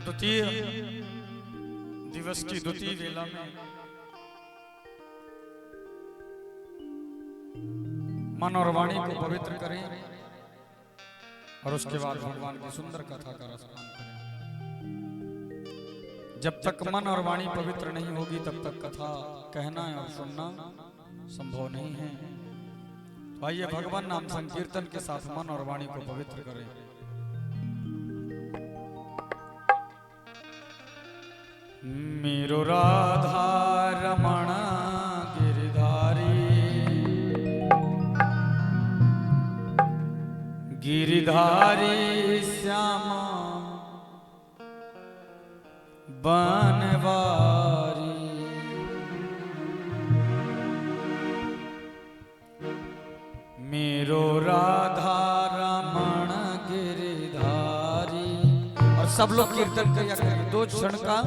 द्वितीय दिवस की द्वितीय वेला में मन और वाणी को पवित्र करें और उसके बाद भगवान की सुंदर कथा का रसपान करें। जब तक मन और वाणी पवित्र नहीं होगी तब तक कथा कहना और सुनना संभव नहीं है। तो आइए भगवान नाम संकीर्तन के साथ मन और वाणी को पवित्र करें। मेरो राधा रमण गिरिधारी श्यामा बनवारी। मेरो राधा रमण गिरिधारी। और सब लोग कीर्तन किया करें। 2 क्षण का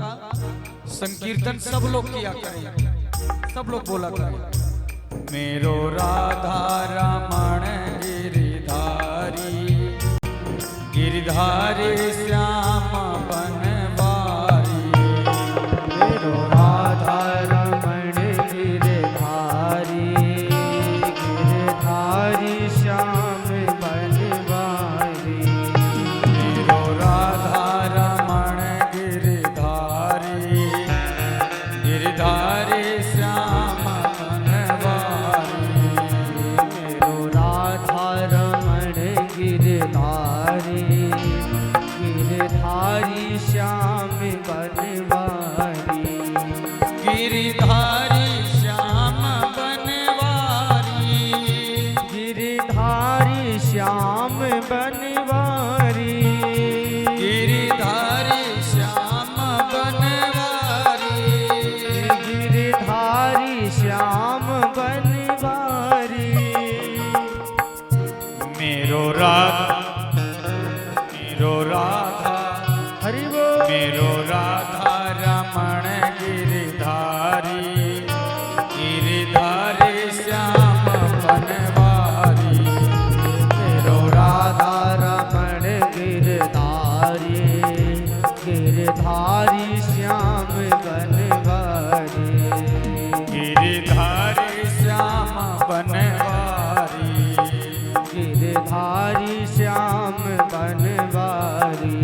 संकीर्तन सब लोग किया करें, सब लोग बोला करें। मेरो राधा रमण गिरिधारी श्याम बनवारी। मेरो राधा रमण गिरिधारी गिरिधारी श्याम बनवारी। मेरो राधा रमण गिरिधारी गिरिधारी श्याम बनवारी। मेरो राधा रमण गिरिधारी गिरिधारी श्याम बनवारी। गिरिधारी श्याम बनवारी। गिरिधारी श्याम बनवारी। गिरिधारी श्याम बनवारी। गिरिधारी श्याम बनवारी। मेरो राधा हरि बोल। मेरो राधा रमण गिरिधारी गिरिधारी श्याम बनवारी। मेरो राधा रमण गिरधारी गिरधारी श्याम बनवारी। गिरिधारी श्याम बनवारी। गिरधारी श्याम बनवारी।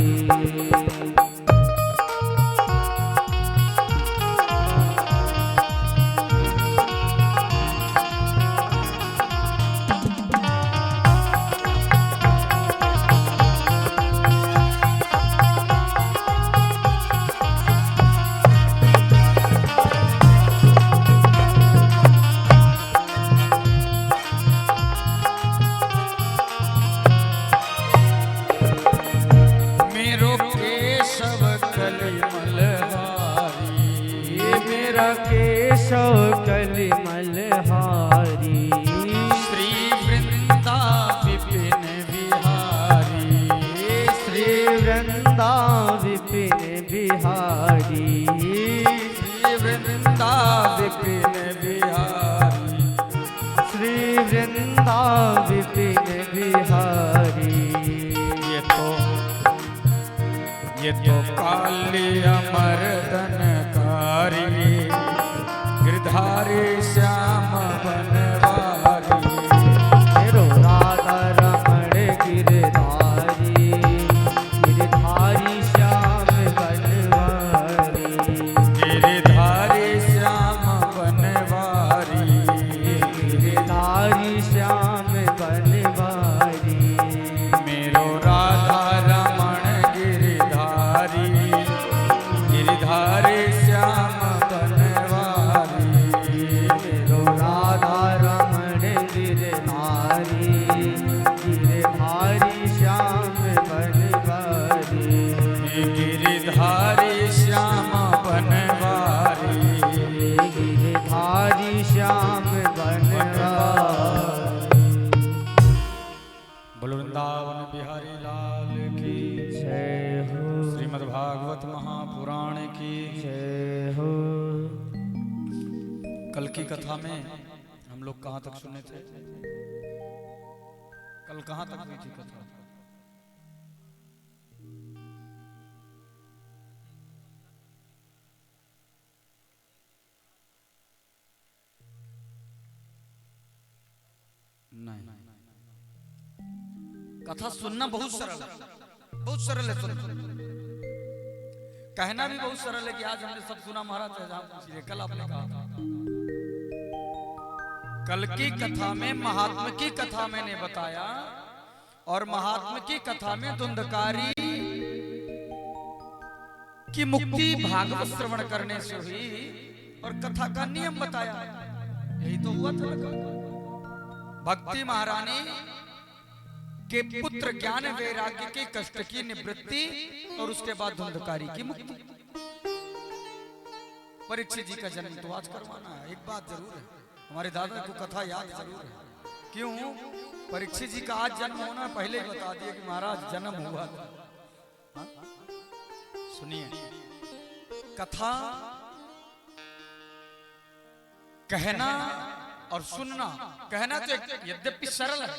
केशव कलिमल हारी। श्री वृंदा विपिन बिहारी। श्री वृंदा विपिन बिहारी। श्री वृंदा विपिन बिहारी। श्री वृंदा विपिन बिहारी। ये तो काली अमरदनकारी गिरधारी श्याम बनवारी। मेरो राधा रमण गिरधारी गिरधारी श्याम बनवारी। गिरिधारी श्याम बनवारी। गिरधारी श्याम बनवारी। मेरो राधा रमण गिरिधारी गिरिधारी श्याम बनवारी। मेरो राधा रमण गिरधारी गिरधारी श्याम बनवारी। गिरिधारी श्याम बनवारी। गिरधारी श्याम बनवारी। बोलो वृंदावन बिहारी लाल की जय हो। श्रीमद् भागवत महापुराण की जय हो। कल की कथा में हम लोग कहाँ तक सुने थे? कल कहाँ तक हुई थी कथा? कथा सुनना बहुत सरल है, बहुत सरल है सुनना। कहना भी बहुत सरल है कि आज हमने सब सुना महाराज है, कल आपने कहा था। कल की कथा में महात्मा की कथा मैंने बताया, और महात्मा की कथा में धुंधकारी की मुक्ति भागवत श्रवण करने से हुई, और कथा का नियम बताया। यही तो हुआ था। भक्ति महारानी के पुत्र ज्ञान वैराग्य के कष्ट की निवृत्ति, और उसके बाद धुंधकारी की मुक्ति। परीक्षित जी का जन्म तो आज करवाना है। एक बात जरूर है, हमारे दादा को कथा याद जरूर है। क्यों? परीक्षित जी का आज जन्म होना पहले ही बता दिया कि महाराज जन्म हुआ था। सुनिए, कथा कहना और सुनना, कहना तो यद्यपि सरल है,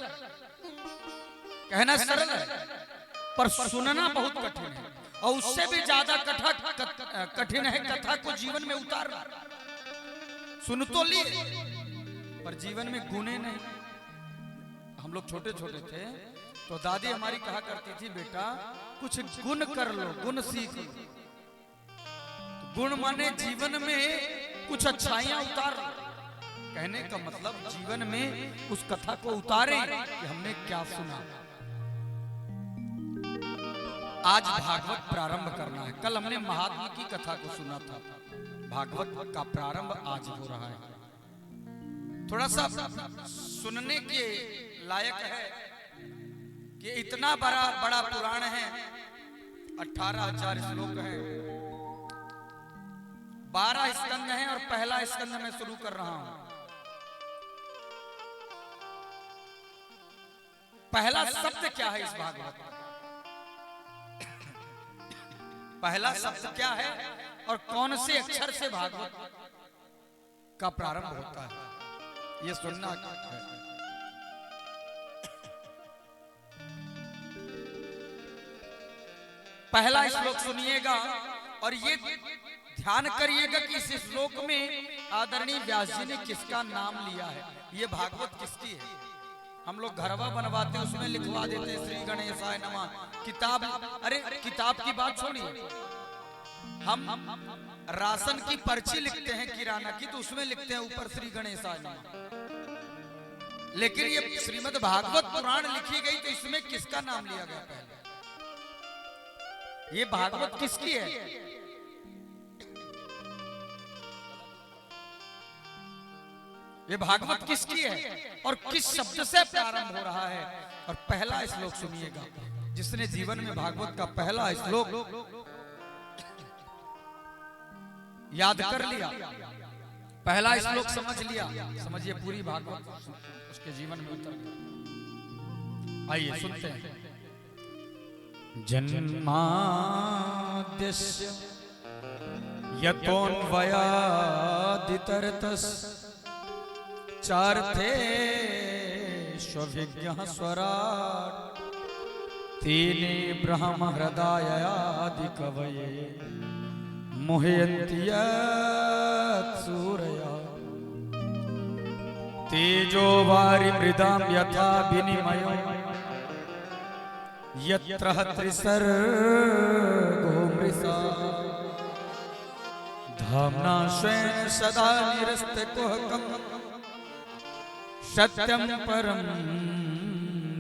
कहना सरल है, पर सुनना बहुत कठिन है, और उससे भी ज्यादा कठिन है कथा को जीवन में उतारना। सुन तो लिए, पर जीवन में गुने नहीं। हम लोग छोटे छोटे थे तो दादी हमारी कहा करती थी, बेटा कुछ गुण कर लो, गुण सीख लो। गुण माने जीवन में कुछ अच्छाइयां उतार लो। कहने का मतलब जीवन में उस कथा को उतारें कि हमने क्या सुना। आज भागवत प्रारंभ करना है। कल हमने महात्मा की कथा को सुना था, भागवत का प्रारंभ आज हो रहा है। थोड़ा सा सुनने के लायक है कि इतना बड़ा पुराण है, 18,000 श्लोक हैं, 12 स्कंद हैं, और पहला स्कंद मैं शुरू कर रहा हूं। पहला शब्द क्या है इस भागवत में? पहला शब्द क्या है और कौन से अक्षर से भागवत का प्रारंभ होता है, ये सुनना है। पहला श्लोक सुनिएगा और ये ध्यान करिएगा कि इस श्लोक में आदरणीय व्यास जी ने किसका नाम लिया है। ये भागवत किसकी है? हम लोग घरवा बनवाते, उसमें लिखवा देते श्री गणेशाय नमः। किताब, अरे किताब की बात छोड़िए, हम राशन की पर्ची लिखते हैं किराना की, तो उसमें लिखते हैं ऊपर श्री गणेशाय नमः। लेकिन ये श्रीमद् भागवत पुराण लिखी गई तो इसमें किसका नाम लिया गया? पहले ये भागवत किसकी है? ये भागवत किसकी है और किस शब्द से प्रारंभ हो रहा है? और पहला श्लोक सुनिएगा। जिसने जीवन में भागवत का पहला श्लोक याद कर लिया, पहला श्लोक समझ लिया, समझिए पूरी भागवत उसके जीवन में उतर गई। आइए सुनते हैं। जन्माद्यस्य यतोऽन्वयादितरतस् चार्थे स्वभिज्ञः स्वराट् तेने ब्रह्म हृदयादि कवये मुह्यन्ति सूरया तेजो वारि मृदां यथा विनिमयो यत्र त्रिसर्गो मृषा धाम्ना स्वेन सदा निरस्तकुहकम् सत्यम परम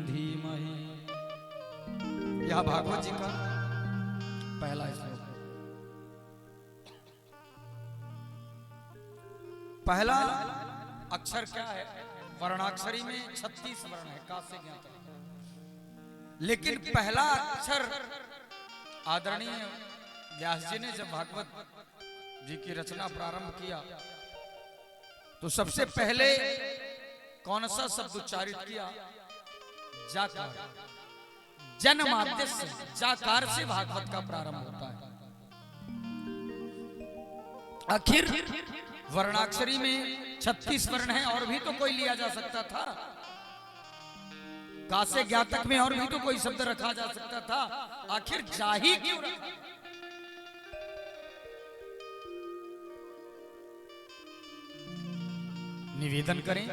धीमहि। यह भागवत जी का पहला श्लोक। पहला अक्षर क्या है? वर्णाक्षरी में 36 वर्ण है, का से ज्ञात है। लेकिन पहला अक्षर आदरणीय व्यास जी ने जब भागवत जी की रचना प्रारंभ किया तो सबसे पहले कौन सा शब्द उच्चारित किया? जाकार। जन्माद्य से, जाकार से भागवत का प्रारंभ होता है। आखिर वर्णाक्षरी में 36 वर्ण है, और भी तो कोई लिया जा सकता था। का से ज्ञातक में और भी तो कोई शब्द रखा जा सकता था। आखिर जा ही क्यों रखा? निवेदन करें,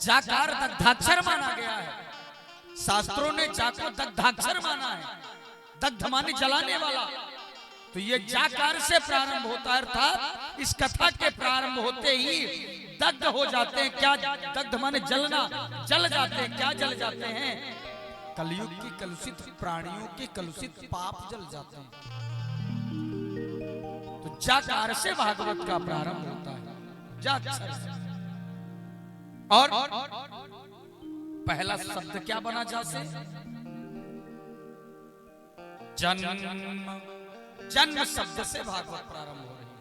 जाकार दग्धाक्षर माना गया है, शास्त्रों ने जा को दग्धाक्षर माना है, दग्ध माने जलाने वाला। तो ये जाकार से प्रारंभ होता है, अर्थात इस कथा के प्रारंभ होते ही दग्ध हो जाते हैं। क्या दग्ध माने जलना, जल जाते हैं। क्या जल जाते हैं? कलयुग की कलुषित प्राणियों के कलुषित पाप जल जाते हैं। तो जाकार से भागवत का प्रारंभ होता है, जाक्षर से। और पहला शब्द क्या बना जा से? जन्म। जन्म शब्द से भागवत प्रारंभ हो रही है।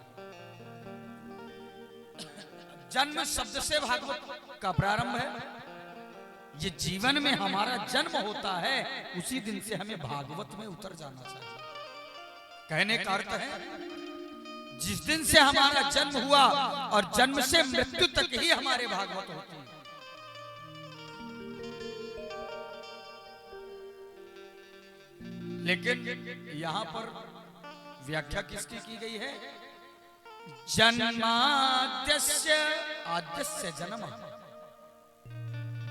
जन्म शब्द से भागवत का प्रारंभ है। ये जीवन में हमारा जन्म होता है, उसी दिन से हमें भागवत में उतर जाना चाहिए। कहने का अर्थ है जिस दिन से हमारा जन्म हुआ और जन्म से मृत्यु तक ही हमारे भागवत होते हैं। लेकिन यहां पर व्याख्या किसकी की गई है? जन्माद्यस्य, आद्यस्य जन्म।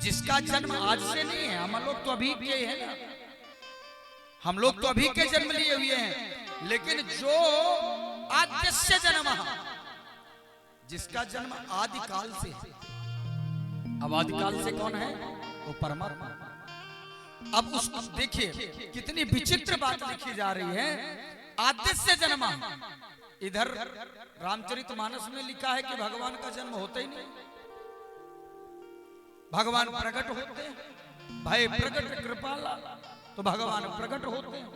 जिसका जन्म आज से नहीं है, हम लोग तो अभी के हैं ना, हम लोग तो अभी के जन्म लिए हुए हैं। लेकिन जो आद्यस्य जन्म, जिसका जन्म आदिकाल से है। अब आदिकाल से कौन है? वो परमात्मा। अब उस देखिए कितनी विचित्र बात लिखी जा रही है। आद्यस्य जन्म, इधर रामचरितमानस में लिखा है कि भगवान का जन्म होता ही नहीं। भगवान प्रकट होते हैं, भय प्रकट कृपाला, तो भगवान प्रकट होते हैं।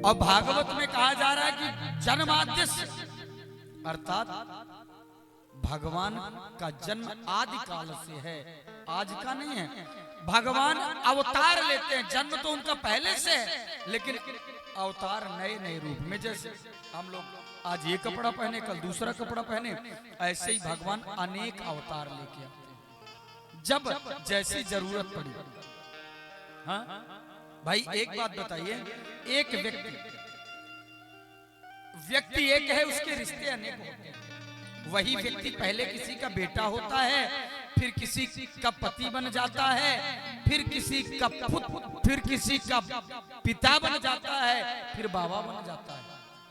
और भागवत में कहा जा रहा है कि जन्माद्यस्य, अर्थात भगवान का जन्म आदि काल से है, आज का नहीं है। भगवान अवतार लेते हैं, जन्म तो उनका पहले से है, लेकिन अवतार नए नए रूप में। जैसे हम लोग आज ये कपड़ा पहने, कल दूसरा कपड़ा पहने, ऐसे ही भगवान अनेक अवतार लेके आते हैं जब जैसी जरूरत पड़ी। हाँ भाई, एक बात बताइए, एक व्यक्ति एक है, उसके रिश्ते अनेक होते हैं। वही व्यक्ति पहले किसी का बेटा होता है, फिर किसी का पति बन जाता है, फिर किसी का पुत्र, फिर किसी का पिता बन जाता है, फिर बाबा बन जाता है।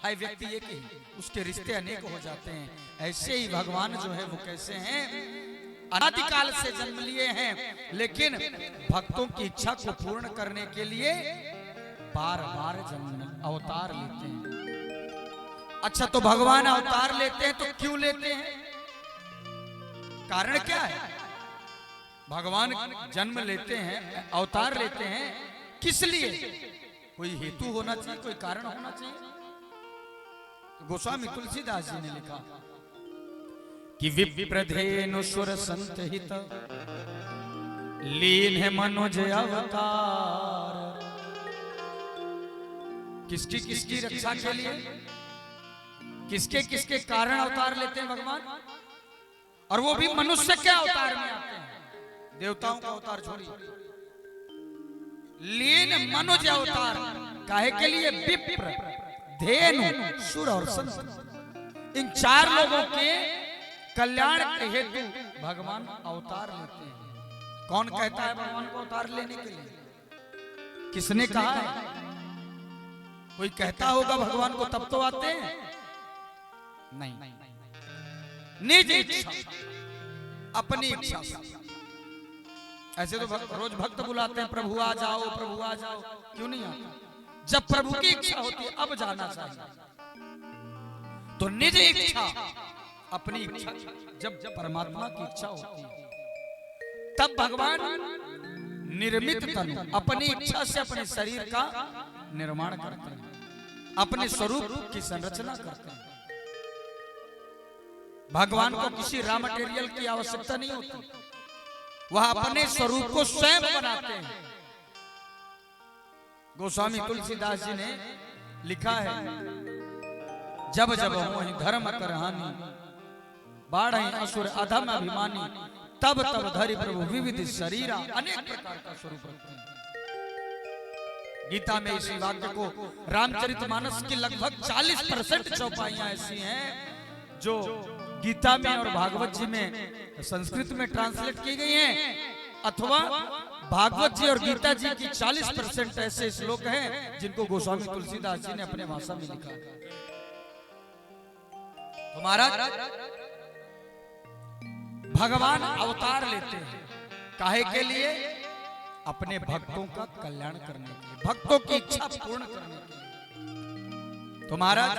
हाय, व्यक्ति एक ही, उसके रिश्ते अनेक हो जाते हैं। ऐसे ही भगवान जो है वो कैसे हैं? अनादिकाल से जन्म लिए हैं, लेकिन भक्तों की इच्छा को पूर्ण करने के लिए बार बार जन्म अवतार लेते हैं। अच्छा, तो भगवान अवतार लेते हैं तो क्यों लेते हैं? कारण क्या है? भगवान जन्म लेते हैं, अवतार लेते हैं, किस लिए? कोई हेतु होना चाहिए, कोई कारण होना चाहिए। गोस्वामी तुलसीदास जी ने लिखा कि विप्रधेनु सुर संत हित लीन है मनोज अवतार। किसकी किसकी रक्षा के लिए, किसके किसके कारण अवतार लेते हैं भगवान? और वो भी मनुष्य के अवतार में आते हैं, देवताओं का अवतार छोड़िए। लीन मनुज अवतार काहे के लिए? विप्र, धेनु, सुर और संत, इन चार लोगों के कल्याण के हेतु भगवान अवतार लेते हैं। कौन कहता है भगवान को अवतार लेने के लिए? किसने कहा है? कोई कहता होगा भगवान को तब तो आते हैं? नहीं, निज इच्छा, अपनी इच्छा। ऐसे तो रोज भक्त बुलाते हैं, प्रभु आ जाओ, प्रभु आ जाओ, क्यों नहीं आते? जब प्रभु की इच्छा होती है अब जाना चाहिए। तो निज इच्छा, अपनी इच्छा, जब परमात्मा की इच्छा होती है तब भगवान निर्मित तनु, अपनी इच्छा से अपने शरीर का निर्माण करते हैं, अपने स्वरूप की संरचना करते हैं। भगवान को किसी रॉ मटेरियल की आवश्यकता नहीं होती, वह अपने स्वरूप को स्वयं बनाते हैं। गोस्वामी तुलसीदास जी ने लिखा है, जब जब मोहि धर्म कर हानि, बाढ़ असुर अधम अभिमानी, तब तब धरि प्रभु विविध शरीरा। अनेक प्रकार का स्वरूप रखते हैं। गीता में इसी वाक्य को रामचरितमानस की लगभग 40% चौपाइयां ऐसी हैं जो गीता में और भागवत जी में संस्कृत में ट्रांसलेट की गई हैं। अथवा भागवत जी और गीता जी की 40% ऐसे श्लोक हैं जिनको गोस्वामी तुलसीदास जी ने अपने भाषा में लिखा। तो महाराज भगवान अवतार लेते हैं काहे के लिए? अपने भक्तों का कल्याण करने के लिए, भक्तों की इच्छा पूर्ण करने के लिए। तो महाराज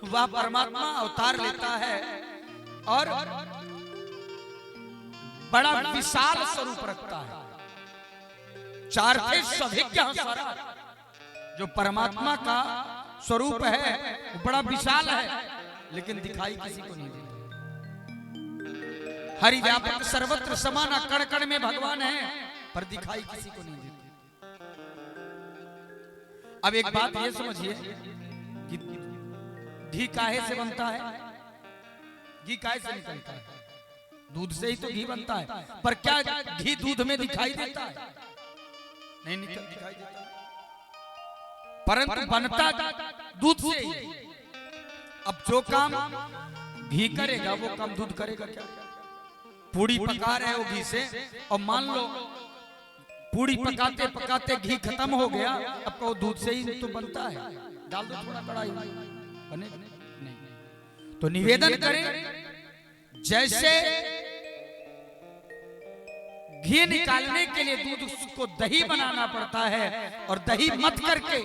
वह परमात्मा अवतार लेता है और बड़ा विशाल स्वरूप रखता है। चार थे सभिज्ञ स्वरा, जो परमात्मा का स्वरूप है वो बड़ा विशाल है, लेकिन दिखाई किसी को नहीं देता। हरि व्यापक सर्वत्र समाना, कण कण में भगवान है, पर दिखाई किसी को नहीं देते। अब एक बात ये समझिए कि घी काहे से बनता है? घी काहे से निकलता है? दूध से ही तो घी बनता है, पर क्या घी दूध में दिखाई देता है? नहीं दिखाई देता, परंतु बनता दूध से ही। अब जो काम घी करेगा वो काम दूध करेगा क्या? पूड़ी पका रहे हो घी से, और मान लो पूड़ी पकाते पकाते घी खत्म हो गया, अब कहो दूध से ही तो बनता है, डाल दो थोड़ा कढ़ाई, बनेगा नहीं। तो निवेदन करें, जैसे घी निकालने के लिए दूध को दही बनाना पड़ता है और दही मथ करके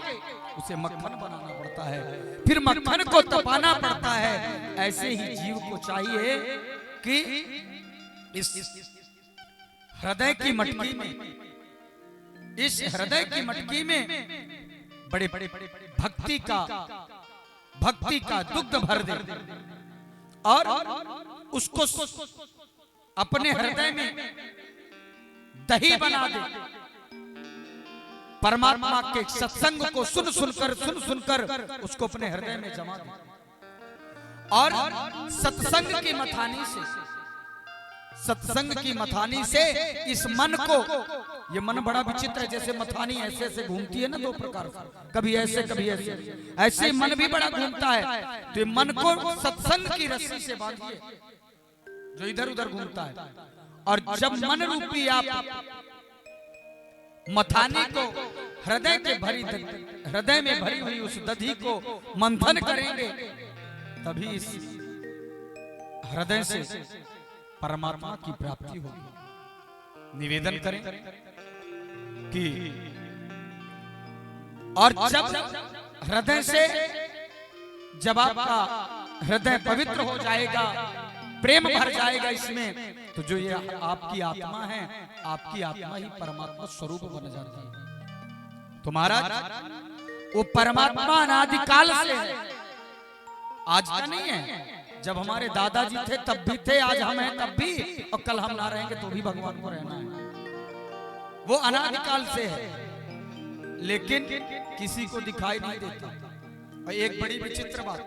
उसे मक्खन बनाना पड़ता है, फिर मक्खन को तपाना पड़ता है, ऐसे ही जीव को चाहिए कि इस हृदय की मटकी में, इस हृदय की मटकी में बड़े बड़े भक्ति का दुग्ध भर दे और उसको अपने हृदय में दही बना दे। परमात्मा के सत्संग को सुन सुनकर उसको अपने हृदय में जमा दे, और सत्संग की मथानी से इस मन को, ये मन बड़ा विचित्र है, जैसे मथानी ऐसे ऐसे घूमती है ना दो प्रकार से, कभी ऐसे कभी ऐसे मन भी बड़ा घूमता है। तो ये मन को सत्संग की रस्सी से बांधिए जो इधर उधर घूमता है, और जब मन रूपी आप मथानी को हृदय में भरी हुई उस दधी को मंथन करेंगे, तभी इस हृदय से परमात्मा की प्राप्ति होगी। निवेदन करें कि और जब हृदय से, जब आपका हृदय पवित्र हो जाएगा, प्रेम भर जाएगा इसमें, तो जो ये आपकी आत्मा है, आपकी आत्मा ही परमात्मा स्वरूप बन जाती है। तो महाराज वो परमात्मा अनादिकाल से है, आज का नहीं है। जब हमारे दादाजी थे तब भी थे, आज हम हैं तब भी, और कल हम ना रहेंगे तो भी भगवान को रहना है। वो अनादिकाल से है, लेकिन किसी को दिखाई नहीं देता। और एक बड़ी विचित्र बात,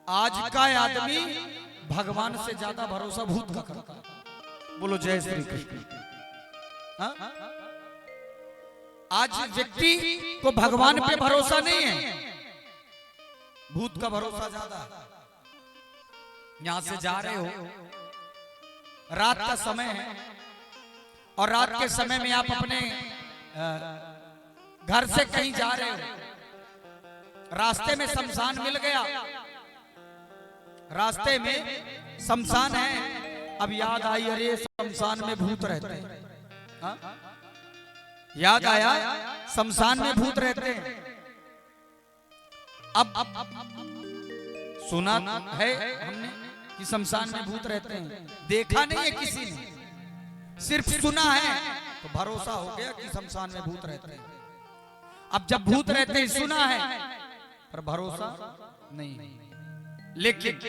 आज का आदमी भगवान से ज्यादा भरोसा भूत का करता है। बोलो जय श्री कृष्ण। आज व्यक्ति को भगवान पे भरोसा नहीं है, भूत का भरोसा ज्यादा है। यहां से जा रहे हो, रात का समय है, और रात के समय में आप अपने घर से कहीं जा रहे हो, रास्ते में शमशान मिल गया, रास्ते में शमशान है, अब याद आई अरे शमशान में भूत रहते हैं, याद आया शमशान में भूत रहते हैं। अब सुना है हमने कि शमशान में भूत रहते हैं, देखा नहीं है किसी ने, सिर्फ सुना है, तो भरोसा हो गया कि शमशान में भूत रहते हैं। अब जब भूत रहते हैं सुना है, पर भरोसा नहीं, लेकिन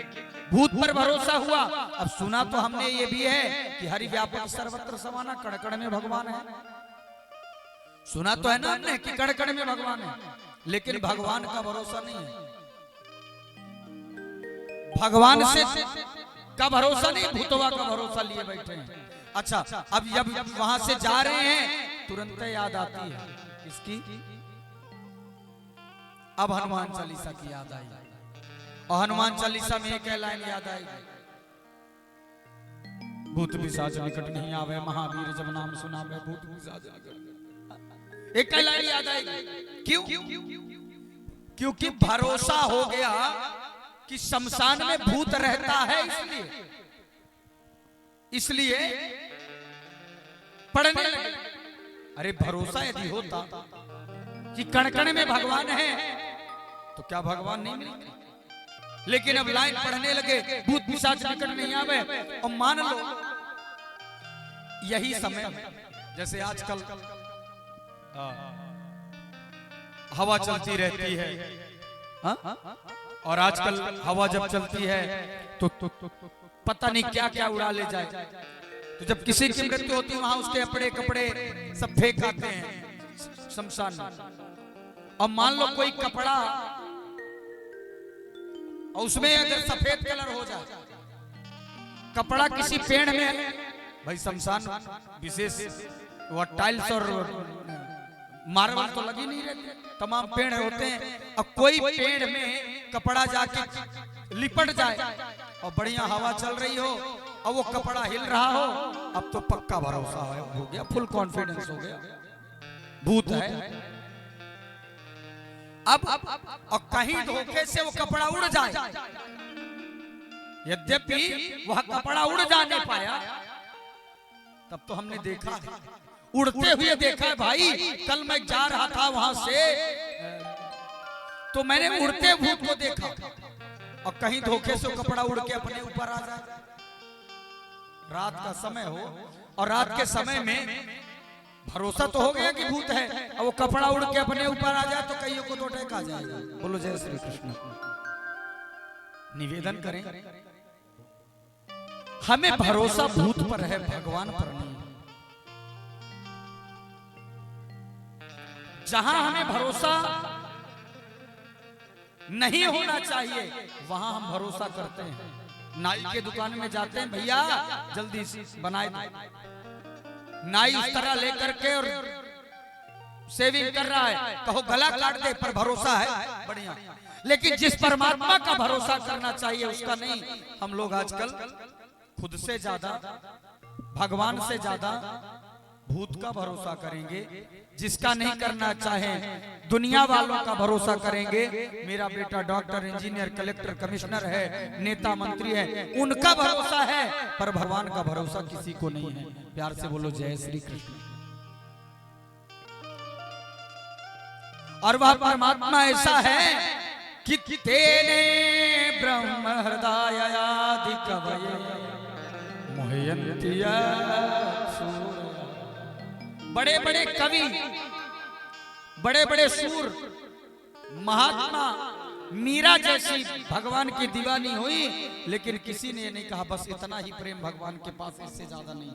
भूत पर भरोसा हुआ। अब सुना तो हमने ये भी है कि हरि व्यापक सर्वत्र समाना, कण कण में भगवान है। सुना तो है ना हमने कि कण कण में भगवान है, लेकिन भगवान का भरोसा नहीं है, भगवान से का भरोसा नहीं, भूतवा का भरोसा लिए बैठे हैं। अच्छा, अब जब वहां से जा रहे हैं तुरंत याद आती है किसकी? अब हनुमान चालीसा की याद आई, और हनुमान चालीसा में एक लाइन याद आई, भूत पिशाच निकट नहीं आवे, महावीर जब नाम सुनावे भूत पिशाच निकट। एक लाइन याद आएगी, क्यों? क्योंकि भरोसा हो गया कि शमशान में भूत रहता है, इसलिए पढ़ने लगे। अरे भरोसा यदि होता कि कण कण में भगवान है तो क्या भगवान नहीं मिलते? लेकिन अब लाइन पढ़ने लगे, भूत पिशाच निकट नहीं आवे। और मान लो यही समय जैसे आजकल हवा चलती रहती है, और आजकल हवा जब चलती है तो पता नहीं क्या क्या उड़ा ले जाए। तो जब किसी की मृत्यु होती है वहां उसके अपने कपड़े सब फेंक आते हैं शमशान में। और मान लो कोई कपड़ा और उसमें अगर सफेद कलर हो जाए, कपड़ा किसी पेड़ में, भाई शमशान विशेष वो टाइल्स और मार्बल तो लगी नहीं रहती, तमाम पेड़ होते हैं। और कोई पेड़ में कपड़ा जाके लिपट जाए और बढ़िया हवा चल रही हो और वो कपड़ा हिल रहा हो, अब तो पक्का भरोसा हो गया, फुल कॉन्फिडेंस हो गया, भूत है। अब और कहीं धोखे से वो कपड़ा उड़ जाए, यद्यपि वह कपड़ा उड़ जा नहीं पाया, तब तो हमने देखा उड़ते हुए देखा है भाई। कल मैं जा रहा था वहां से तो मैंने उड़ते भूत को देखा, और कहीं धोखे से कपड़ा उड़ के अपने ऊपर आ जाए। रात का समय हो और रात के समय में भरोसा तो हो गया कि भूत है, और वो कपड़ा उड़ के अपने ऊपर आ जाए तो कईयों को तो अटैक आ जाएगा। बोलो जय श्री कृष्ण। निवेदन करें, हमें भरोसा भूत पर है, भगवान पर नहीं। जहां हमें भरोसा नहीं होना चाहिए वहां हम भरोसा करते हैं। नाई के दुकान में जाते हैं, भैया जल्दी बनाए दो। नाई उस तरह लेकर के और सेविंग कर रहा है, कहो गला काट दे, पर भरोसा है बढ़िया। लेकिन जिस परमात्मा का भरोसा करना चाहिए उसका नहीं। हम लोग आजकल खुद से ज्यादा, भगवान से ज्यादा भूत का भरोसा करेंगे। जिसका नहीं करना चाहे दुनिया वालों का भरोसा करेंगे। मेरा बेटा डॉक्टर, इंजीनियर, कलेक्टर, कमिश्नर है, नेता, मंत्री है, उनका भरोसा है, पर भगवान का भरोसा किसी को नहीं है। प्यार से बोलो जय श्री कृष्ण। और वह परमात्मा ऐसा है कि तेने ब्रह्म हृदय आदि कवये मोहयन्ति बड़े बड़े कवि, बड़े बड़े सूर, महात्मा मीरा जैसी भगवान की दीवानी हुई, लेकिन किसी ने नहीं कहा बस इतना ही प्रेम भगवान के पास, इससे ज्यादा नहीं।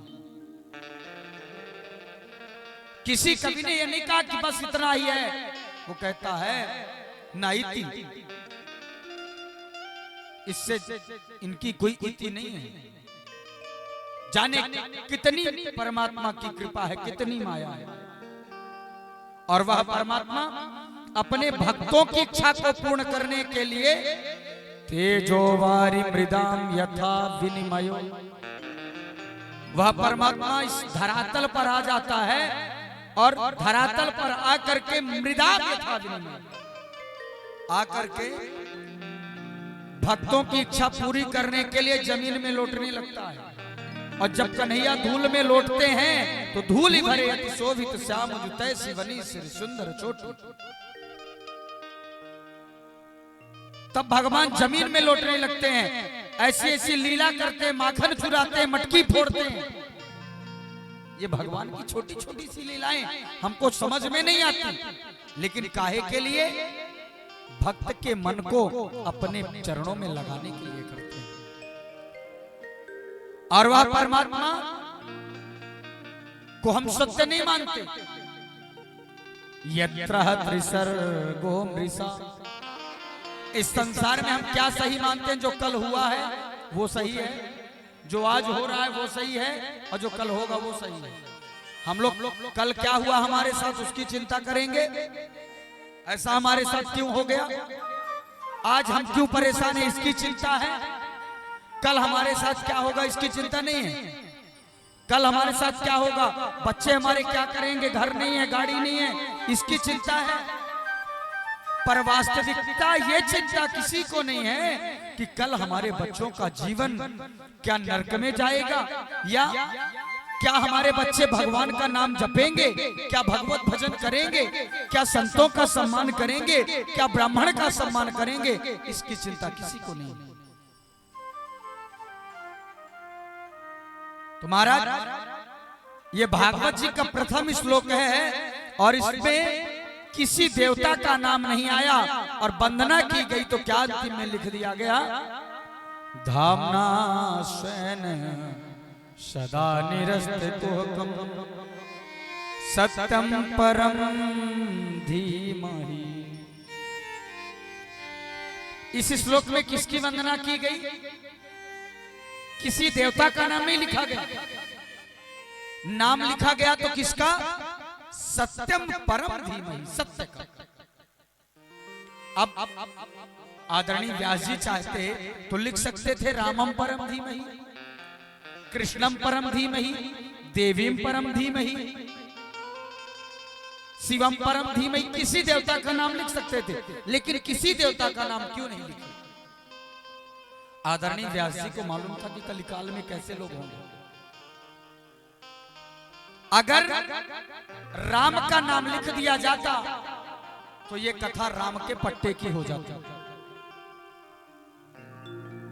किसी कवि ने यह नहीं कहा कि बस इतना ही है। वो कहता है नाइति, इससे इनकी कोई इति नहीं है। जाने कितनी परमात्मा की कृपा है, कितनी माया है। और वह परमात्मा अपने भक्तों की इच्छा को पूर्ण करने के लिए तेजोवारी मृदाम यथा विनिमयो, वह परमात्मा इस धरातल पर आ जाता है और धरातल पर आकर के मृदाम यथा विनिमयो, आकर के भक्तों की इच्छा पूरी करने के लिए जमीन में लौटने लगता है। और जब कन्हैया धूल में लौटते हैं तो धूल ही भरे अति शोभित श्याम जुतै शिवनी सिर सुंदर चोटी। तब भगवान जमीन में लौटने लगते हैं, ऐसी ऐसी लीला करते हैं, माखन चुराते हैं, मटकी फोड़ते हैं। ये भगवान की छोटी छोटी सी लीलाएं हमको समझ में नहीं आती, लेकिन काहे के लिए? भक्त के मन को अपने चरणों में लगाने के लिए करते हैं। और वह परमात्मा को हम सत्य नहीं मानते। यत्र त्रिसर्गो मृषा, इस संसार में हम क्या सही मानते हैं? जो कल हुआ है वो सही है, जो आज हो रहा है वो सही है, और जो कल होगा वो सही है। हम लोग कल क्या हुआ हमारे साथ उसकी चिंता करेंगे, ऐसा हमारे साथ क्यों हो गया, आज हम क्यों परेशान हैं इसकी चिंता है, कल हमारे साथ क्या होगा इसकी चिंता नहीं है। कल हमारे साथ क्या होगा, बच्चे हमारे क्या करेंगे, घर नहीं है, गाड़ी नहीं है, इसकी चिंता है। पर वास्तविकता ये चिंता किसी को नहीं है कि कल हमारे बच्चों का जीवन क्या नरक में जाएगा, या क्या हमारे बच्चे भगवान का नाम जपेंगे, क्या भगवत भजन करेंगे, क्या संतों का सम्मान करेंगे, क्या ब्राह्मण का सम्मान करेंगे, इसकी चिंता किसी को नहीं है। तो महाराज ये भागवत जी का प्रथम श्लोक है और इसमें किसी देवता का नाम नहीं आया और वंदना की गई तो क्या अंतिम में लिख दिया गया, धामना स्वयं सदा निरस्तेतोहकम सत्यम परम धीमहि। इस श्लोक में किसकी वंदना की गई, किसी देवता का नाम नहीं लिखा गया, नाम लिखा गया तो किसका, सत्यम परम धीमहि, सत्य का। अब आदरणीय व्यास जी चाहते तो लिख सकते थे रामम परम धीमहि, कृष्णम परम धीमहि, देवीम परम धीमहि, शिवम परम धीमहि, किसी देवता का नाम लिख सकते थे, लेकिन किसी देवता का नाम क्यों नहीं लिखा। आदरणीय व्यास जी को मालूम था कि कलिकाल में कैसे लोग होंगे। अगर राम का नाम लिख दिया जाता तो ये कथा राम के पट्टे की हो जाती,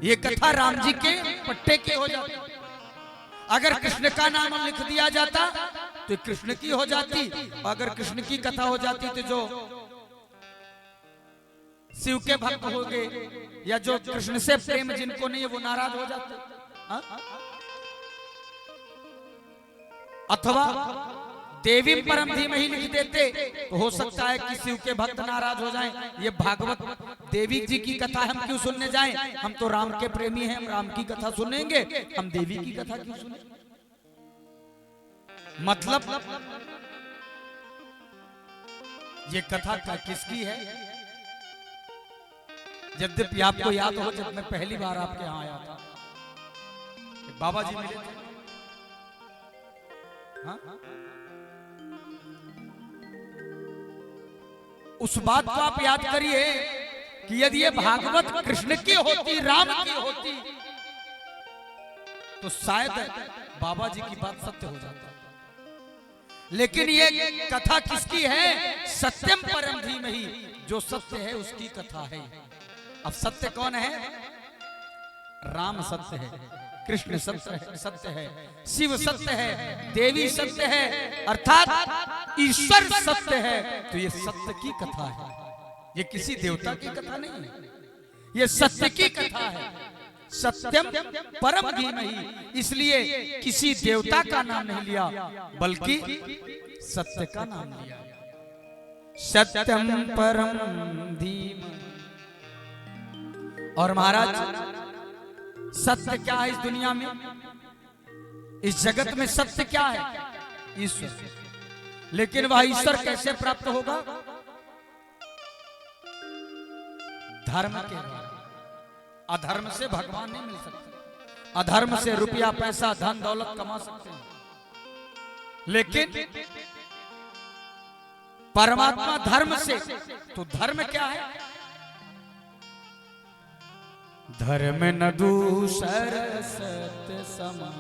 ये कथा राम जी के पट्टे की हो जाती। अगर कृष्ण का नाम लिख दिया जाता तो कृष्ण की हो जाती, अगर कृष्ण की कथा हो जाती तो जो शिव के भक्त हो गए या जो कृष्ण से प्रेम जिनको नहीं है वो नाराज हो जाते। हा? अथवा देवी परम धीमहि लिख देते तो हो सकता है कि शिव के भक्त नाराज हो जाएं। ये भागवत देवी जी की कथा हम क्यों सुनने जाएं, हम तो राम के प्रेमी हैं, हम राम की कथा सुनेंगे, हम देवी की कथा क्यों सुने। मतलब ये कथा का किसकी है। यद्यपि आपको याद हो जब मैं पहली बार आपके यहां आया था, बाबा जी मिले थे, हाँ? उस बात को आप याद करिए कि यदि ये भागवत कृष्ण की होती, राम की होती, तो शायद बाबा जी की बात सत्य हो जाता। लेकिन ये कथा किसकी है, सत्यम परम धीमहि, जो सत्य है उसकी कथा है। अब सत्य कौन है, राम सत्य है, कृष्ण सत्य है, शिव सत्य है, देवी सत्य है, अर्थात ईश्वर सत्य है। तो ये सत्य की कथा है, ये किसी देवता की कथा नहीं है, ये सत्य की कथा है। सत्यम परम धीमहि, इसलिए किसी देवता का नाम नहीं लिया बल्कि सत्य का नाम लिया। सत्यम परम धीमहि। और महाराज सत्य क्या है इस दुनिया में, इस जगत में सत्य क्या है, ईश्वर। लेकिन वह ईश्वर कैसे प्राप्त होगा, धर्म के द्वारा। अधर्म से भगवान नहीं मिल सकते, अधर्म से रुपया पैसा धन दौलत कमा सकते हैं, लेकिन परमात्मा धर्म से। तो धर्म क्या है, धर्म न दूसर सत्य समान।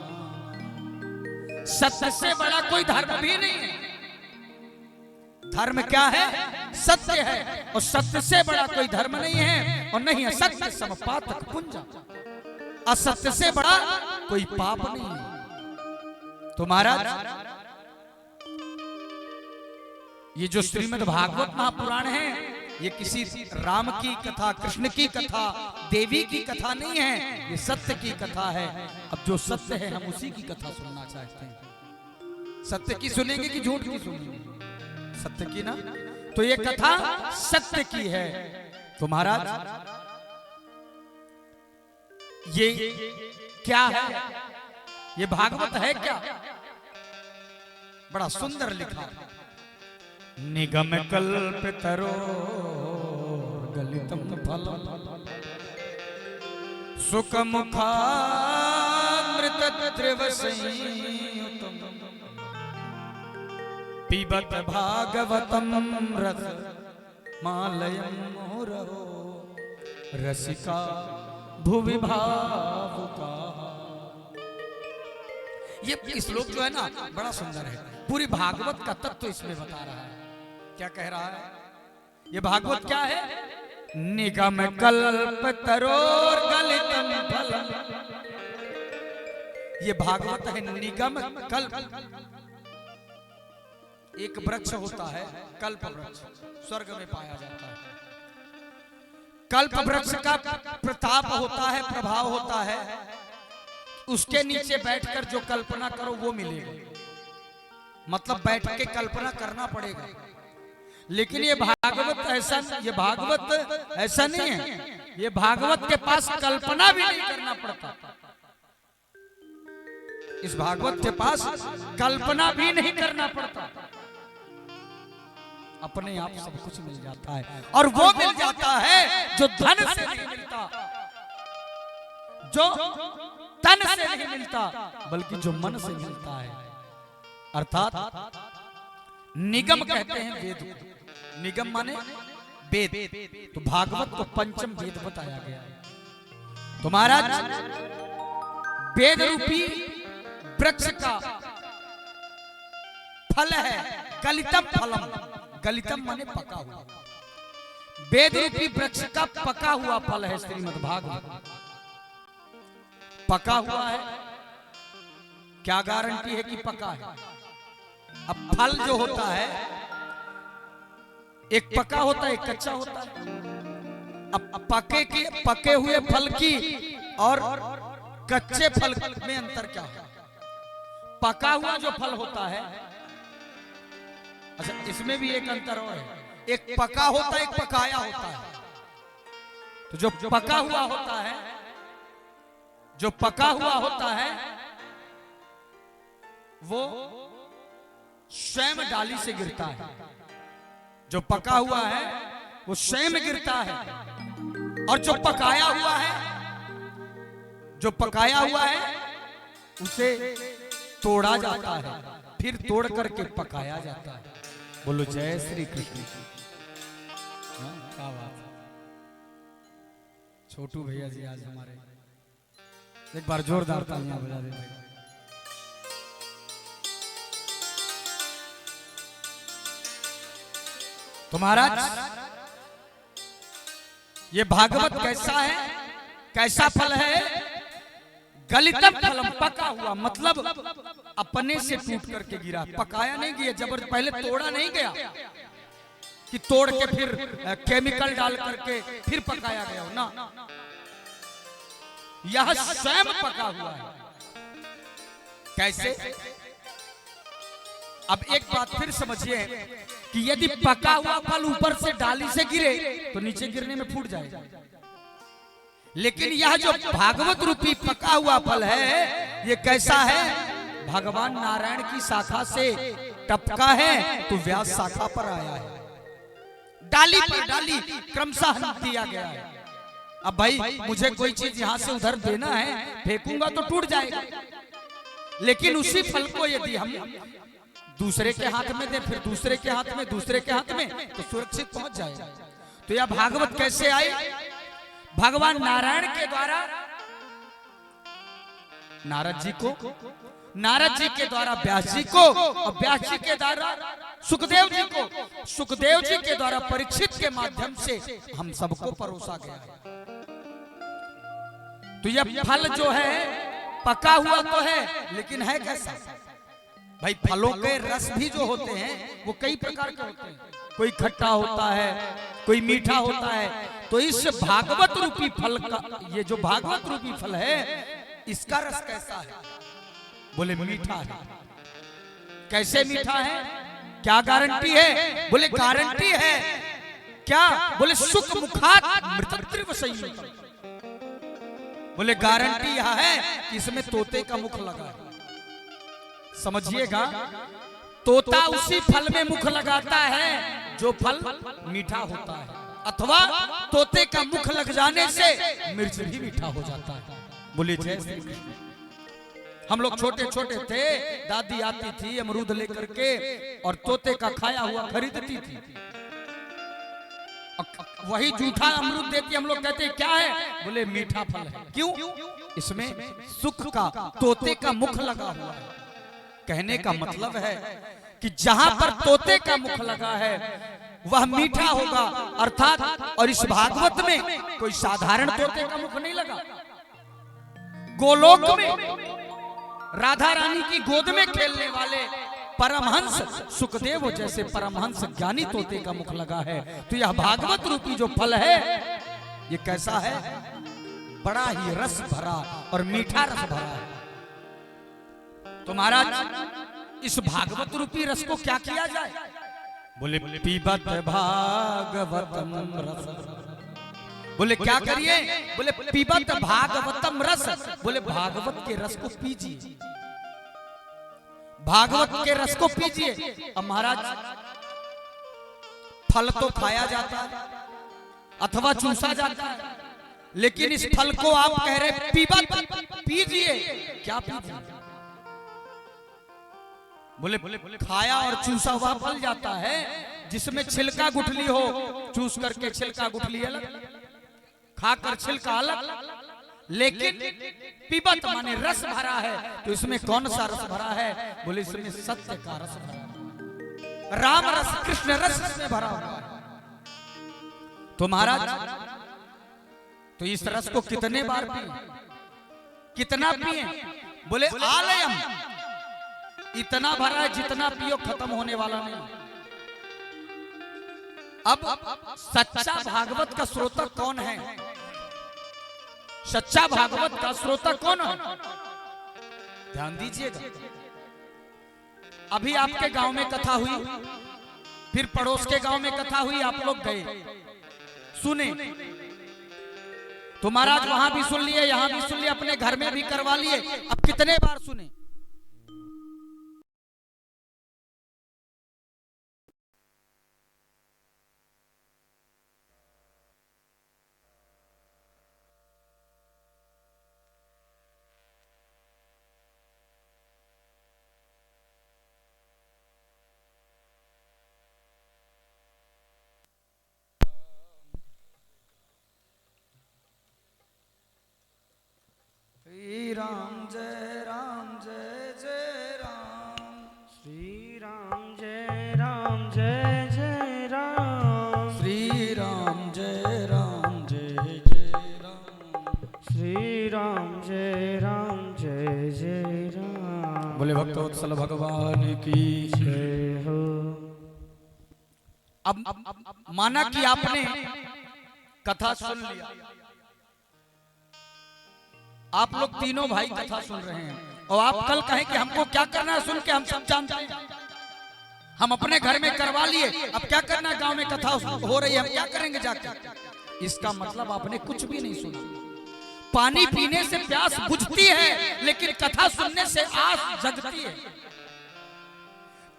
सत्य से बड़ा कोई धर्म भी नहीं है। धर्म क्या है, सत्य है, और सत्य से बड़ा कोई धर्म नहीं है, और नहीं है सत्य समपातक पुंजा। असत्य से बड़ा कोई पाप नहीं है। तो महाराज ये जो श्रीमद् भागवत महापुराण है, ये किसी राम की कथा, कृष्ण की कथा, देवी की कथा नहीं है, ये सत्य की कथा है। अब जो सत्य है हम उसी की कथा सुनना चाहते हैं। सत्य की सुनेंगे कि झूठ की सुनेंगे, सत्य की ना। तो ये कथा सत्य की है। तो महाराज ये क्या है, ये भागवत है क्या, बड़ा सुंदर लिखा। निगम कल्पितरो गलितम फलम सुख मुखामृत द्रव संयुत पीबत भागवतम रस मालयम मोरहो रसिका भुवि भावुका। ये श्लोक जो है ना बड़ा सुंदर है, पूरी भागवत का तत्व इसमें बता रहा है। क्या कह रहा है ये भागवत? क्या है? निगम कल्प तरोर गलितम फलम। ये भागवत है निगम कल्प। एक वृक्ष होता है कल्प वृक्ष, स्वर्ग में पाया जाता है। कल्प वृक्ष का प्रताप होता है, प्रभाव होता है, उसके नीचे बैठकर जो कल्पना करो वो मिलेगा। मतलब बैठ के कल्पना करना पड़ेगा। लेकिन ये भागवत ऐसा, ये भागवत ऐसा नहीं है। ये भागवत के पास कल्पना भी नहीं करना पड़ता। इस भागवत के पास कल्पना भी नहीं करना पड़ता, अपने आप सब कुछ मिल जाता है। और वो मिल जाता है जो धन से नहीं मिलता, जो तन से नहीं मिलता, बल्कि जो मन से मिलता है। अर्थात निगम कहते हैं वेद को। निगम माने वेद। तो भागवत को पंचम वेद बताया गया है। तो महाराज वेद रूपी वृक्ष का फल है गलितम फलम। गलितम माने पका हुआ। वेद रूपी वृक्ष का पका हुआ फल है श्रीमद् भागवत। पका हुआ है, क्या गारंटी है कि पका है? अब फल जो होता है एक पका होता है, एक कच्चा होता है। अब पके हुए फल की और कच्चे फल में अंतर क्या है? पका हुआ जो फल होता है, अच्छा इसमें भी एक अंतर और है, एक पका होता है, एक पकाया होता है। तो जो पका हुआ होता है, जो पका हुआ होता है वो स्वयं डाली से गिरता है। जो पका हुआ है वो स्वयं गिरता है। और जो पकाया हुआ है, जो पकाया हुआ है उसे तोड़ा जाता है, फिर तोड़ करके पकाया जाता है। बोलो जय श्री कृष्ण। क्या बात है। छोटू भैया जी आज हमारे, एक बार जोरदार तालियां बजा दे भाई। तो महाराज ये भागवत कैसा है, कैसा फल है? गलितम फलम, पका हुआ। मतलब अपने से टूट करके गिरा, पकाया नहीं गया, जबर पहले तोड़ा नहीं गया कि तोड़ के फिर केमिकल डाल करके फिर पकाया गया हो ना। यह स्वयं पका हुआ है। कैसे? अब एक बात फिर समझिए कि यदि पका हुआ फल ऊपर से डाली से गिरे तो नीचे गिरने में फूट जाएगा। लेकिन यह जो भागवत रूपी पका हुआ फल है, ये कैसा है? भगवान नारायण की शाखा से टपका है तो व्यास शाखा पर आया है। डाली पर डाली क्रमशः दिया गया है। अब भाई मुझे कोई चीज यहां से उधर देना है, फेंकूंगा तो टूट जाएगा। लेकिन उसी फल को यदि हम दूसरे के हाथ में दे, फिर दूसरे के हाथ में, दूसरे के हाथ में, तो सुरक्षित पहुंच जाएगा। तो यह भागवत कैसे आई? भगवान नारायण के द्वारा नारद जी को, नारद जी के द्वारा व्यास जी को, और व्यास जी के द्वारा सुखदेव जी को, सुखदेव जी के द्वारा परीक्षित के माध्यम से हम सबको परोसा गया है। तो यह फल जो है पका हुआ तो है, लेकिन है कैसा? भाई फलों के रस भी जो होते हैं वो कई प्रकार के होते हैं। कोई खट्टा होता है, कोई मीठा होता है। तो इस भागवत रूपी फल का, ये जो भागवत रूपी फल है, इसका रस कैसा है? बोले मीठा है। कैसे मीठा है? क्या गारंटी है? बोले गारंटी है क्या? बोले सुख मुखात मृतत्रिव संयुक्त। बोले गारंटी यह है कि इसमें तोते का मुख लगा है। समझिएगा, तोता उसी फल में मुख लगाता है जो फल मीठा होता है, अथवा तोते का मुख लग जाने से मिर्च भी मीठा हो जाता है। बोले जय श्री कृष्ण। हम लोग छोटे छोटे थे, दादी आती थी अमरूद लेकर के और तोते का खाया हुआ खरीदती थी। वही जूठा अमरूद देती, हम लोग कहते क्या है, बोले मीठा फल है। क्यों? इसमें सुख का तोते का मुख लगा हुआ है। कहने का मतलब है कि जहां पर तोते का मुख लगा है वह मीठा होगा, अर्थात। और इस भागवत में कोई साधारण तोते का मुख नहीं लगा। गोलोक में राधा रानी की गोद में खेलने वाले परमहंस सुखदेव जैसे परमहंस ज्ञानी तोते का मुख लगा है। तो यह भागवत रूपी जो फल है ये कैसा है? बड़ा ही रस भरा और मीठा रस भरा है। तो महाराज इस भागवत रूपी रस को क्या किया जाए? बोले पीबत भागवतम रस। बोले क्या करिए? बोले पीबत भागवतम रस। बोले भागवत के रस को पीजिए, भागवत के रस को पीजिए। अब महाराज फल तो खाया जाता है अथवा चूसा जाता है, लेकिन इस फल को आप कह रहे पीबत पीजिए। क्या पीजिए? बोले खाया और चूसा हुआ फल जाता है जिसमें छिलका गुठली हो। चूस करके छिलका गुठली अलग, खाकर छिलका अलग, लेकिन पीबत माने रस भरा है। तो इसमें कौन सा रस भरा है? बोले इसमें सत्य का रस भरा है, राम रस, कृष्ण रस इसमें भरा हुआ है। तो महाराज तो इस रस को कितने बार पिए, कितना पिए? बोले आलयम, इतना भरा है जितना पियो खत्म होने वाला नहीं। अब सच्चा भागवत का श्रोता कौन है? सच्चा भागवत का श्रोता कौन है? ध्यान दीजिएगा। अभी आपके गांव में कथा हुई, फिर पड़ोस के गांव में कथा हुई, आप लोग गए सुने, तो महाराज वहां भी सुन लिए, यहां भी सुन लिए, अपने घर में भी करवा लिए। अब कितने बार सुने? राम जय राम, जय जय राम। श्री राम जय राम, जय जय राम। श्री राम जय राम, जय जय राम। श्री राम जय राम, जय जय राम। बोले भक्तवत्सल भगवान की जय हो। अब माना कि आपने कथा सुन लिया, आप लोग तीनों भाई कथा सुन रहे हैं, और आप कल कहें कि हमको क्या करना है सुन के, हम सब जानते हैं, हम अपने घर में करवा लिए, अब क्या करना है, गांव में कथा हो रही है, हम क्या करेंगे जाकर? इसका मतलब आपने कुछ भी नहीं सुना। पानी पीने से प्यास बुझती है, लेकिन कथा सुनने से आस जगती है।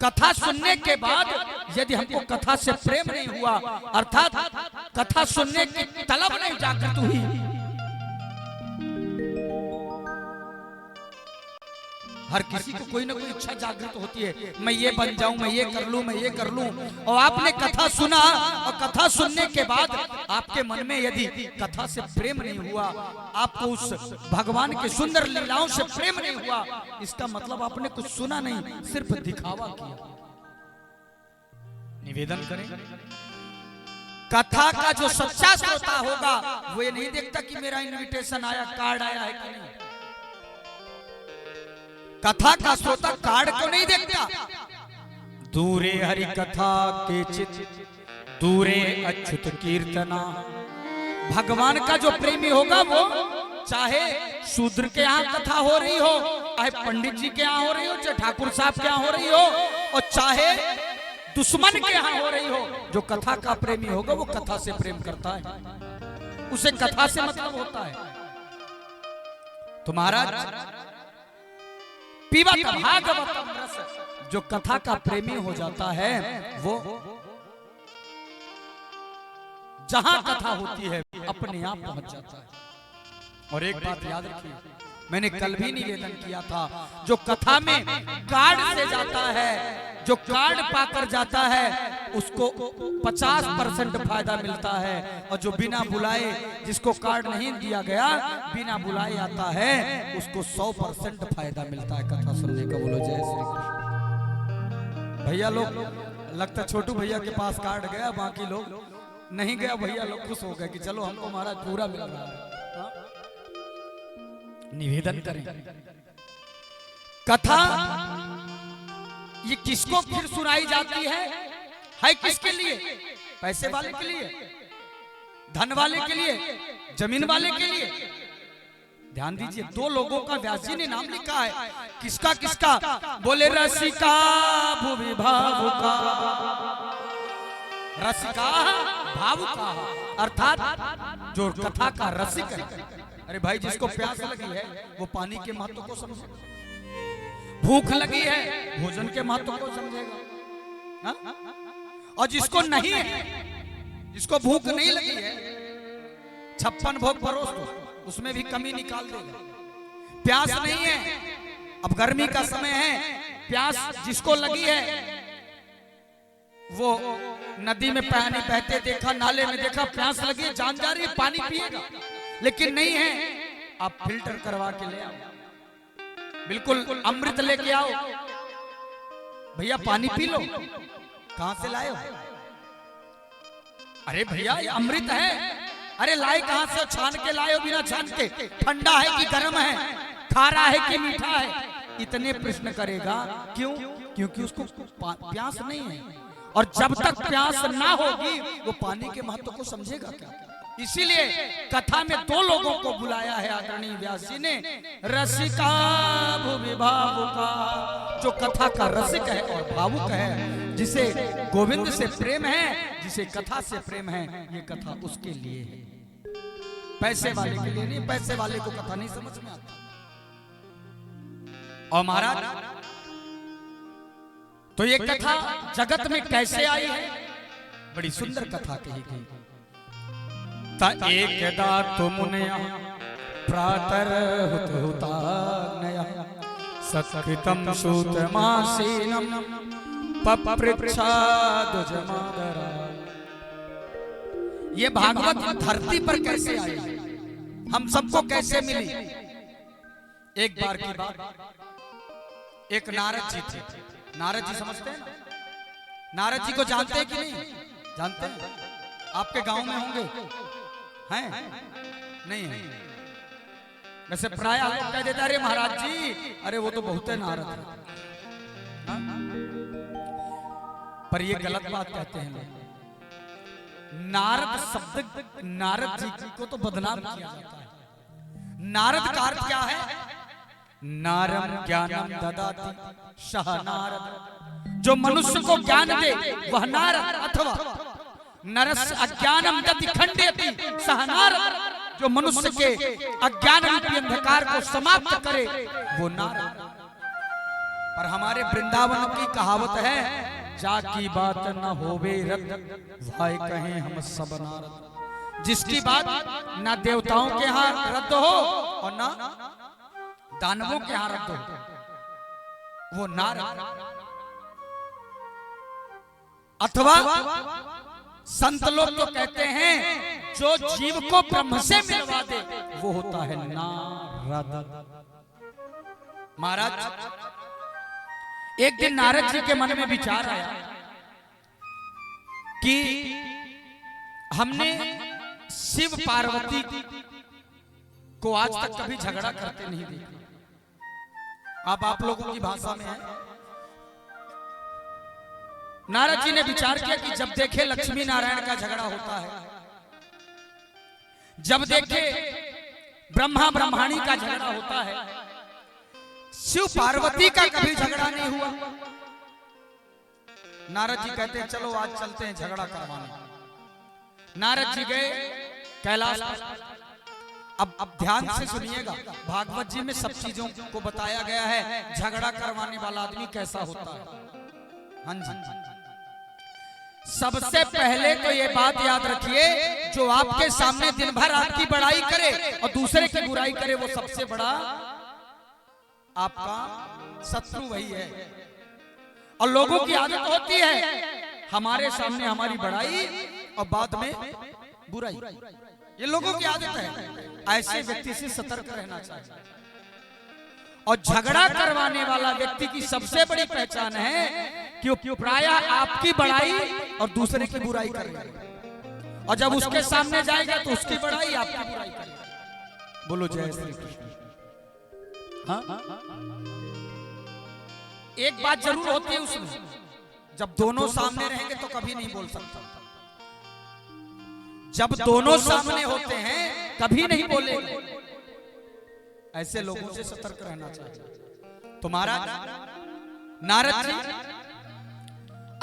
कथा सुनने के बाद यदि हमको कथा से प्रेम नहीं हुआ, अर्थात कथा सुनने की तलब नहीं जागृत हुई, हर किसी को कोई ना कोई इच्छा जागृत होती है, मैं ये बन जाऊं, मैं ये कर लूं, मैं ये कर लूं। और आपने कथा सुना, और कथा सुनने के बाद आपके मन में यदि कथा से प्रेम नहीं हुआ, आपको उस भगवान के सुंदर लीलाओं से प्रेम नहीं हुआ, इसका मतलब आपने कुछ सुना नहीं, सिर्फ दिखावा किया। निवेदन करें, कथा का जो सच्चा श्रोता होगा वो ये नहीं देखता कि मेरा इनविटेशन आया, कार्ड आया है कि नहीं। कथा का श्रोता कार्ड को नहीं देखता। दूरे हरि कथा के चित, दूरे अच्युत कीर्तना। भगवान का जो प्रेमी होगा वो चाहे शूद्र के यहाँ कथा हो रही हो, चाहे पंडित जी के यहाँ हो रही हो, चाहे ठाकुर साहब के यहाँ हो रही हो, और चाहे दुश्मन के यहाँ हो रही हो, जो कथा का प्रेमी होगा वो कथा से प्रेम करता है, उसे कथा से मतलब होता है। तो महाराज पीबत भागवतम रस, जो कथा का प्रेमी हो जाता है वो जहां कथा होती है अपने आप पहुंच जाता है। और एक बात याद रखिए, मैंने कल भी निवेदन किया था, जो कथा में कार्ड से जाता है, जो कार्ड पाकर जाता है उसको 50% फायदा मिलता है, और जो बिना बुलाए, जिसको कार्ड नहीं दिया गया, बिना बुलाए आता है, उसको 100% फायदा मिलता है कथा सुनने का। बोलो जय श्री कृष्ण। भैया लोग, लगता छोटू भैया के पास कार्ड गया, बाकी लोग नहीं गया। भैया लोग खुश हो गए कि चलो हमको महाराज पूरा मिल रहा है। निवेदन करें, कथा ये किसको फिर सुनाई जाती है किसके लिए? पैसे वाले के लिए, धन वाले के लिए, जमीन वाले के लिए? ध्यान दीजिए, दो लोगों का व्यास जी ने नाम लिखा है। किसका किसका? बोले रसिका भुवि भावुका, रसिका भावुका, अर्थात जो कथा का रसिक है। अरे भाई, जिसको प्यास लगी है वो पानी के महत्व को समझेगा, भूख लगी है भोजन के महत्व को समझेगा, और जिसको नहीं है, जिसको भूख नहीं लगी है, 56 भोग परोस दो, उसमें भी कमी निकाल देगा। प्यास नहीं है, अब गर्मी का समय है, प्यास जिसको लगी है वो नदी में पानी बहते देखा, नाले में देखा, प्यास लगी है, जान जा रही है, पानी पिएगा। लेकिन नहीं है, आप फिल्टर करवा के ले आओ, बिल्कुल अमृत लेके आओ। भैया पानी पी लो, कहां से लाए हो? अरे भैया ये अमृत है। अरे लाए कहां से? छान के लाए हो? बिना छान के? ठंडा है कि गर्म है? खारा है कि मीठा है? इतने प्रश्न करेगा। क्यों? क्योंकि उसको प्यास नहीं है, और जब तक प्यास ना होगी वो पानी के महत्व को समझेगा क्या? इसीलिए कथा में दो लोगों को बुलाया है आदरणीय व्यास जी ने, रसिका भुवि भावुका, जो कथा का रसिक है और भावुक है, जिसे गोविंद से प्रेम है, जिसे कथा से प्रेम है, ये कथा उसके लिए है, पैसे वाले के लिए नहीं। पैसे वाले को कथा नहीं समझ में आता। और महाराज, तो ये कथा जगत में कैसे आई है? बड़ी सुंदर कथा कही गई। एकदा तुमुनया प्रातर हुताग्नया सत्कृतं सूतमासीनं पपृच्छादुजमादरा। ये भागवत धरती पर कैसे आई, हम सबको कैसे मिली? एक बार की बात, एक नारद जी थे। नारद जी समझते हैं? नारद जी को जानते हैं कि नहीं जानते हैं? आपके गांव में होंगे, हैं? नहीं है। वैसे प्राय लोग कह देता, अरे महाराज जी, अरे वो तो बहुत है नारद है। पर ये गलत बात कहते हैं लोग। नारद शब्द, नारद जी को तो बदनाम किया जाता है। नारद का अर्थ क्या है? नारम ज्ञानम ददाति सह नारद, जो मनुष्य को ज्ञान दे वह नारद, अथवा नरस्य अज्ञानम यदि खंडयति सह नारद, जो मनुष्य के अज्ञान रूपी अंधकार को समाप्त करे वो नारद। पर हमारे वृंदावन की कहावत है, जाकी बात न होवे रद्द भाई कहें हम सब नारद। जिसकी बात ना देवताओं के यहाँ रद्द हो और ना दानवों के यहाँ रद्द हो, वो नारद। अथवा संत लोग तो कहते हैं, जो जीव को ब्रह्म से मिलवा दे वो होता है नारद। महाराज, एक दिन नारद जी के मन में विचार आया कि हमने शिव पार्वती को आज तक कभी झगड़ा करते नहीं देखा। अब आप लोगों की भाषा में है। नारद जी ने विचार किया कि जब देखे लक्ष्मी नारायण का झगड़ा होता है, जब देखे ब्रह्मा ब्रह्माणी का झगड़ा होता है, शिव पार्वती का कभी झगड़ा नहीं हुआ। नारद जी कहते हैं चलो आज चलते हैं झगड़ा करवाने। नारद जी गए कैलाश। अब ध्यान से सुनिएगा, भागवत जी में सब चीजों को बताया गया है, झगड़ा करवाने वाला आदमी कैसा होता है। हाँ जी, सबसे पहले तो ये बात याद रखिए, जो आपके सामने दिन भर आपकी बड़ाई करे और दूसरे की बुराई करे वो सबसे बड़ा आपका शत्रु वही है। और लोगों की आदत होती है हमारे सामने हमारी बड़ाई और बाद में बुराई, ये लोगों की आदत है। ऐसे व्यक्ति से सतर्क रहना चाहिए। और झगड़ा करवाने वाला व्यक्ति की सबसे बड़ी पहचान है कि वो प्रायः आपकी बड़ाई और दूसरे की बुराई करेगा, और जब उसके सामने जाएगा तो उसकी बड़ाई आपकी बुराई करेगा। बोलो जय श्री कृष्ण। हाँ? एक बात जरूर होती है उसमें, जब दोनों सामने रहेंगे तो कभी नहीं बोल सकता। जब दोनों सामने होते हैं कभी नहीं बोलेंगे। ऐसे लोगों से सतर्क रहना चाहिए। तुम्हारा नारद जी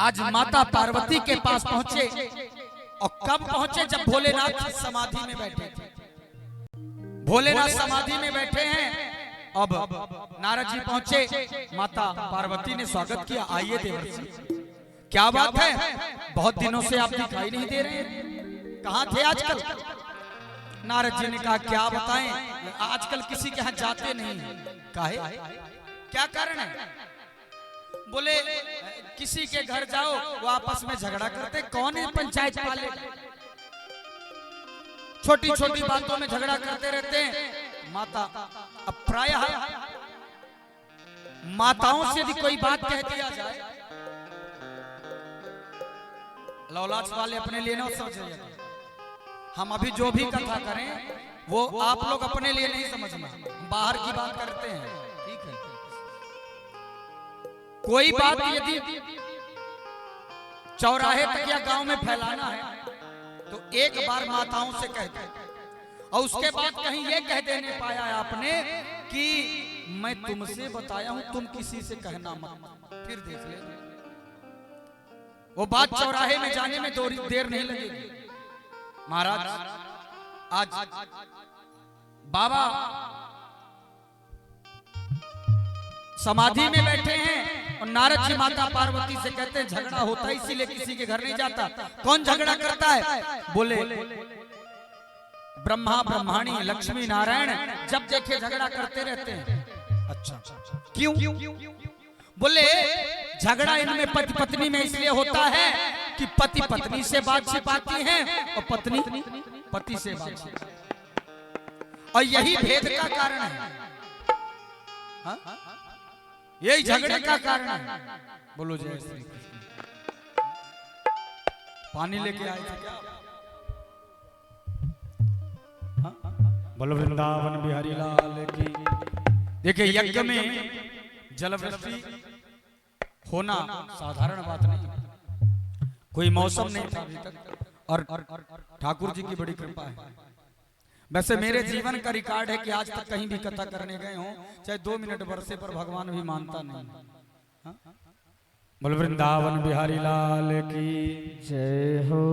आज माता पार्वती के पास पहुंचे, और कब पहुंचे? जब भोलेनाथ समाधि में बैठे थे। भोलेनाथ समाधि में बैठे हैं। अब नारद जी पहुंचे, माता पार्वती ने स्वागत किया, आइए देवर्षि। क्या बात है, बहुत दिनों से आप दिखाई नहीं दे रहे हैं, कहां थे आजकल? नारद जी ने कहा क्या बताएं, आजकल किसी के यहाँ जाते नहीं। काहे? क्या कारण है? बोले किसी के घर जाओ वो आपस में झगड़ा करते, कौन है पंचायत वाले, छोटी छोटी बातों में झगड़ा करते रहते हैं। माता अब प्रायः माताओं से यदि कोई बात कह दिया जाए, लौलाच वाले अपने लिए ना समझिएगा, हम अभी जो भी कथा करें वो आप लोग अपने लिए नहीं समझना, बाहर की बात करते हैं, ठीक है? कोई बात यदि चौराहे तक या गांव में फैलाना है तो एक बार माताओं से कहते हैं, और उसके बाद कहीं ये कह देने पाया आपने कि मैं तुमसे बताया हूं, तुम किसी से कहना मत, फिर देख ले वो बात चौराहे में जाने में देर नहीं लगेगी। महाराज आज बाबा समाधि में बैठे हैं और नारद जी माता पार्वती से कहते हैं झगड़ा होता है इसीलिए किसी के घर नहीं जाता। कौन झगड़ा करता है? बोले ब्रह्मा ब्रह्माणी लक्ष्मी नारायण, जब देखे झगड़ा करते रहते हैं। अच्छा क्यों? बोले झगड़ा इनमें पति पत्नी में इसलिए होता है कि पति पत्नी से बात छिपाती है और पत्नी पति से बात छिपाती है, और यही भेद का कारण है। हाँ? यही झगड़े का कारण है। बोलो जय श्री कृष्ण। पानी लेके आए थे क्या? बोलो वृंदावन बिहारी लाल की। देखिए यज्ञ में जलवृष्टि होना साधारण बात नहीं, कोई मौसम नहीं था अभी तक, और ठाकुर जी की बड़ी कृपा है। वैसे मेरे जीवन का रिकॉर्ड है कि आज तक कहीं भी कथा करने गए हों, चाहे 2 मिनट बरसे पर भगवान भी मानता नहीं। बोलो वृंदावन बिहारी लाल की जय हो।